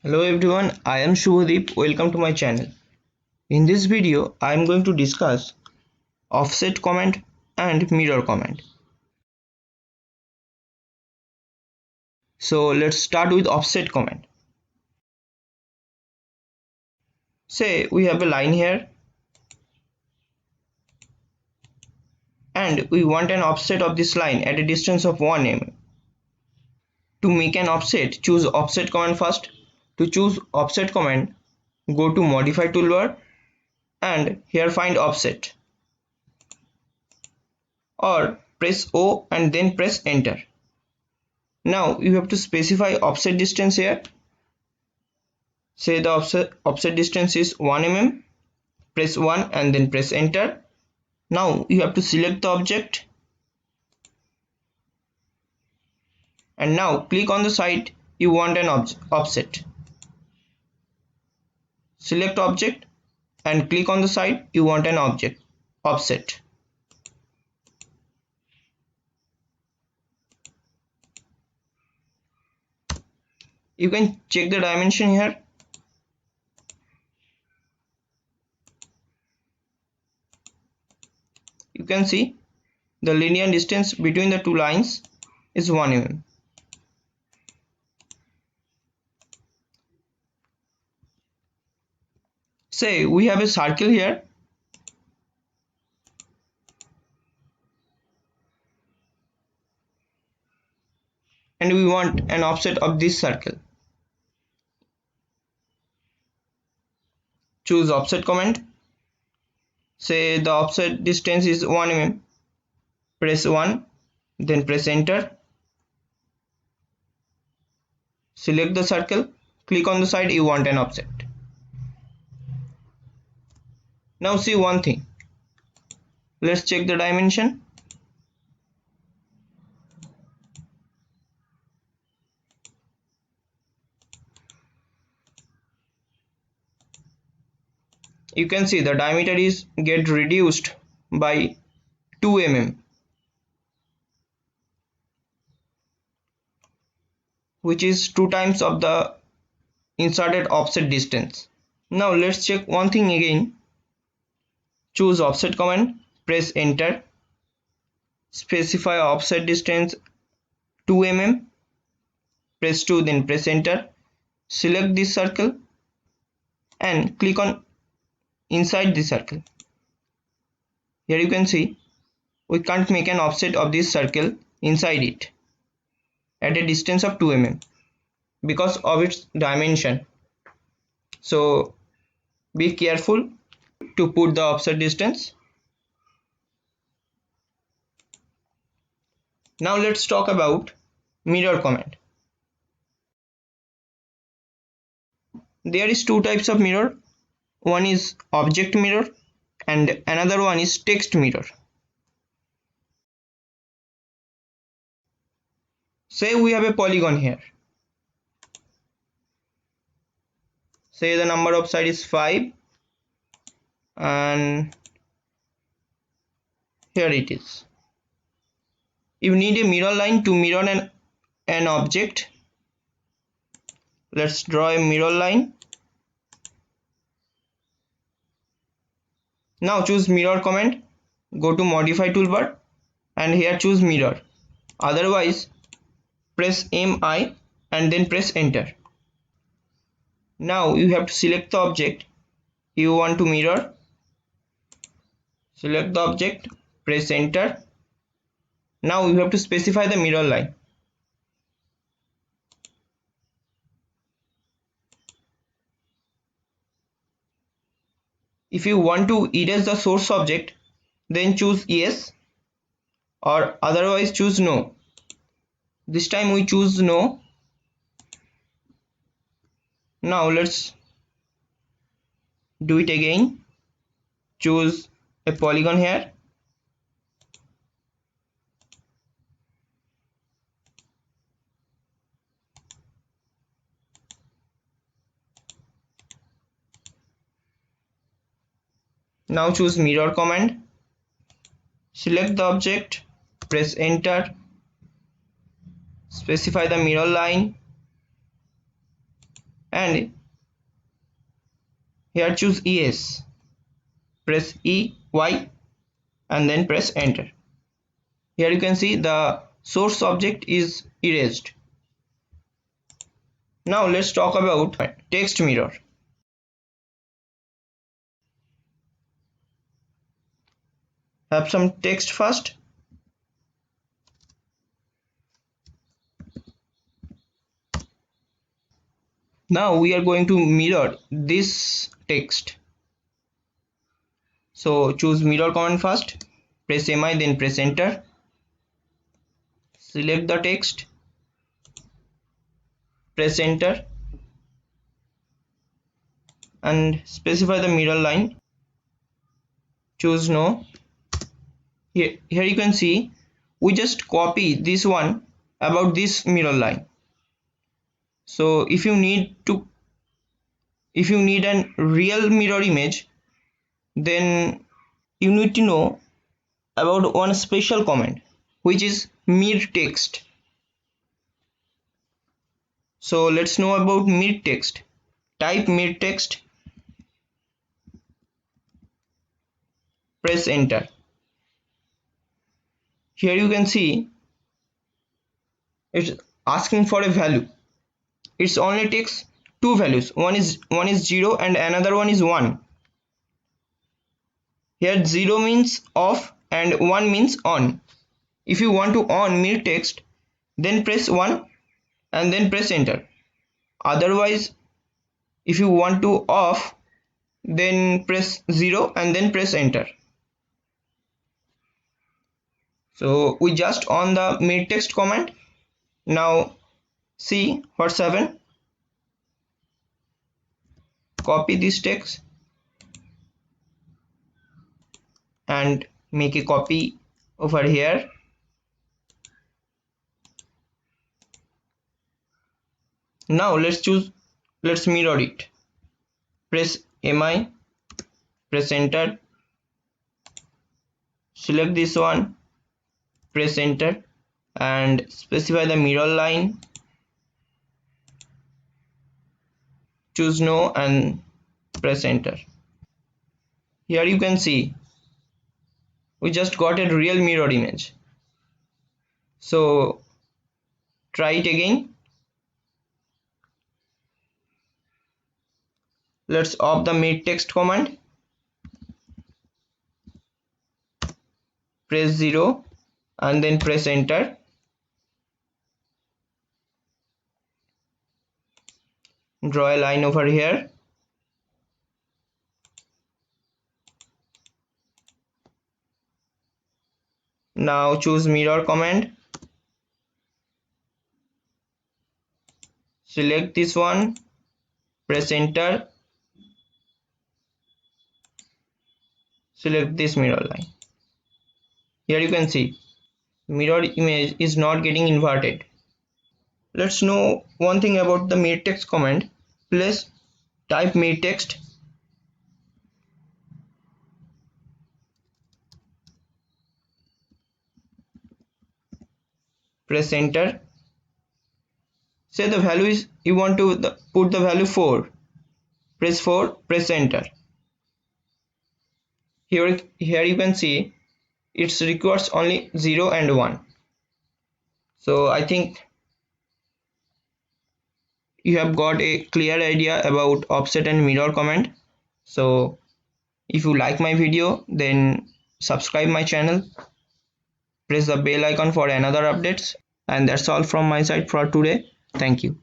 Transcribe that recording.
Hello everyone, I am Shubhadeep. Welcome to my channel. In this video, I am going to discuss offset command and mirror command. So let's start with offset command. Say we have a line here and we want an offset of this line at a distance of 1 mm. To make an offset, choose offset command first. To choose offset command, go to modify toolbar and here find offset, or press O and then press enter. Now you have to specify offset distance here. Say the offset distance is 1 mm. Press 1 and then press enter. Now you have to select the object and now click on the side you want an offset. Select object and click on the side you want an offset. You can check the dimension here. You can see the linear distance between the two lines is 1 mm. Say we have a circle here and we want an offset of this circle. Choose offset command. Say the offset distance is 1 mm. Press 1 then press enter. Select the circle, click on the side you want an offset. Now see one thing, let's check the dimension. You can see the diameter is get reduced by 2 mm, which is 2 times of the inserted offset distance. Now let's check one thing again. Choose offset command, press enter, specify offset distance 2 mm, press 2 then press enter, select this circle and click on inside the circle. Here you can see we can't make an offset of this circle inside it at a distance of 2 mm because of its dimension. So be careful to put the offset distance. Now let's talk about mirror command. There is two types of mirror. One is object mirror and another one is text mirror. Say we have a polygon here. Say the number of side is 5 and here it is. You need a mirror line to mirror an object. Let's draw a mirror line. Now choose mirror command, go to modify toolbar and here choose mirror. Otherwise press MI and then press enter. Now you have to select the object you want to mirror. Select the object, press enter. Now you have to specify the mirror line. If you want to erase the source object, then choose yes, or otherwise choose no. This time we choose no. Now let's do it again. Choose a polygon here. Now choose mirror command. Select the object, press enter, specify the mirror line and here choose yes, press EY and then press enter. Here you can see the source object is erased. Now let's talk about text mirror. Have some text first. Now we are going to mirror this text. So choose mirror command first, press MI, then press enter. Select the text, press enter and specify the mirror line. Choose no. Here you can see we just copy this one about this mirror line. So if you need an real mirror image, then you need to know about one special command, which is mirror text. So let's know about mirror text. Type mirror text, press enter. Here you can see it's asking for a value. It only takes two values. One is 0 and another one is 1. Here 0 means off and 1 means on. If you want to on mirror text, then press 1 and then press enter. Otherwise, if you want to off, then press 0 and then press enter. So we just on the mirror text command. Now see what's happened. Copy this text and make a copy over here. Now let's mirror it. Press MI, press enter, select this one, press enter and specify the mirror line. Choose no and press enter. Here you can see we just got a real mirror image. So try it again. Let's off the mirror text command. Press 0 and then press enter. Draw a line over here. Now choose mirror command. Select this one, press enter, select this mirror line. Here you can see mirror image is not getting inverted. Let's know one thing about the mirror text command. Please type mirror text, press enter. Say the value is you want to put the value 4. Press 4, press enter. Here you can see it requires only 0 and 1. So I think you have got a clear idea about offset and mirror command. So if you like my video, then subscribe my channel, press the bell icon for another updates, and that's all from my side for today. Thank you.